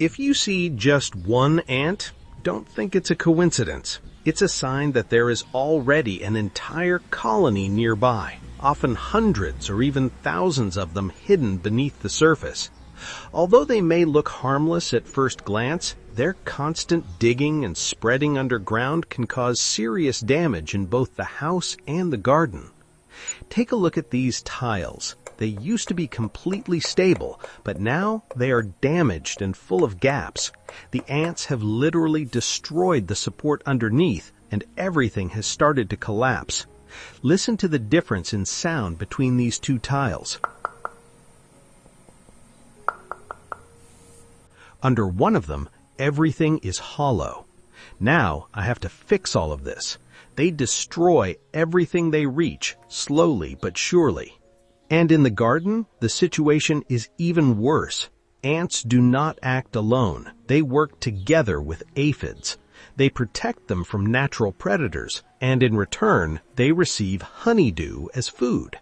If you see just one ant, don't think it's a coincidence. It's a sign that there is already an entire colony nearby, often hundreds or even thousands of them hidden beneath the surface. Although they may look harmless at first glance, their constant digging and spreading underground can cause serious damage in both the house and the garden. Take a look at these tiles. They used to be completely stable, but now they are damaged and full of gaps. The ants have literally destroyed the support underneath, and everything has started to collapse. Listen to the difference in sound between these two tiles. Under one of them, everything is hollow. Now I have to fix all of this. They destroy everything they reach, slowly but surely. And in the garden, the situation is even worse. Ants do not act alone. They work together with aphids. They protect them from natural predators, and in return, they receive honeydew as food.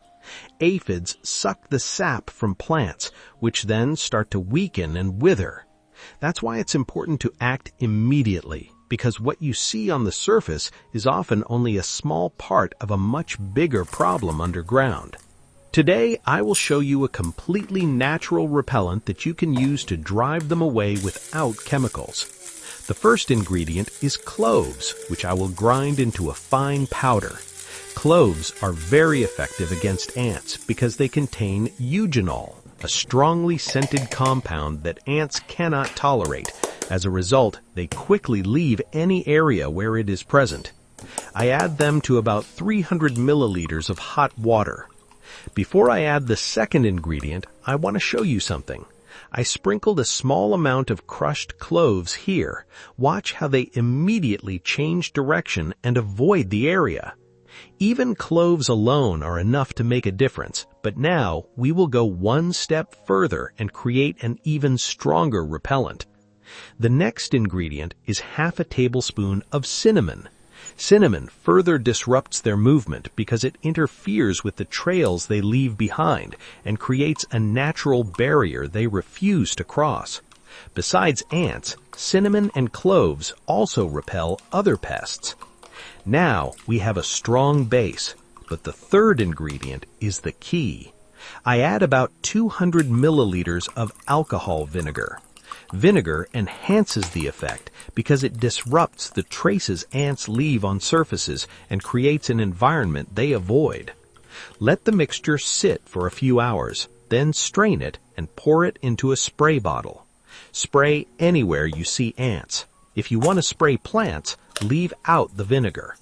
Aphids suck the sap from plants, which then start to weaken and wither. That's why it's important to act immediately, because what you see on the surface is often only a small part of a much bigger problem underground. Today, I will show you a completely natural repellent that you can use to drive them away without chemicals. The first ingredient is cloves, which I will grind into a fine powder. Cloves are very effective against ants because they contain eugenol, a strongly scented compound that ants cannot tolerate. As a result, they quickly leave any area where it is present. I add them to about 300 milliliters of hot water. Before I add the second ingredient, I want to show you something. I sprinkled a small amount of crushed cloves here. Watch how they immediately change direction and avoid the area. Even cloves alone are enough to make a difference, but now we will go one step further and create an even stronger repellent. The next ingredient is half a tablespoon of cinnamon. Cinnamon further disrupts their movement because it interferes with the trails they leave behind and creates a natural barrier they refuse to cross. Besides ants, cinnamon and cloves also repel other pests. Now we have a strong base, but the third ingredient is the key. I add about 200 milliliters of alcohol vinegar. Vinegar enhances the effect because it disrupts the traces ants leave on surfaces and creates an environment they avoid. Let the mixture sit for a few hours, then strain it and pour it into a spray bottle. Spray anywhere you see ants. If you want to spray plants, leave out the vinegar.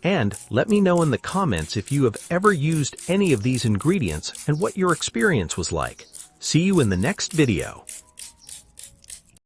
And let me know in the comments if you have ever used any of these ingredients and what your experience was like. See you in the next video.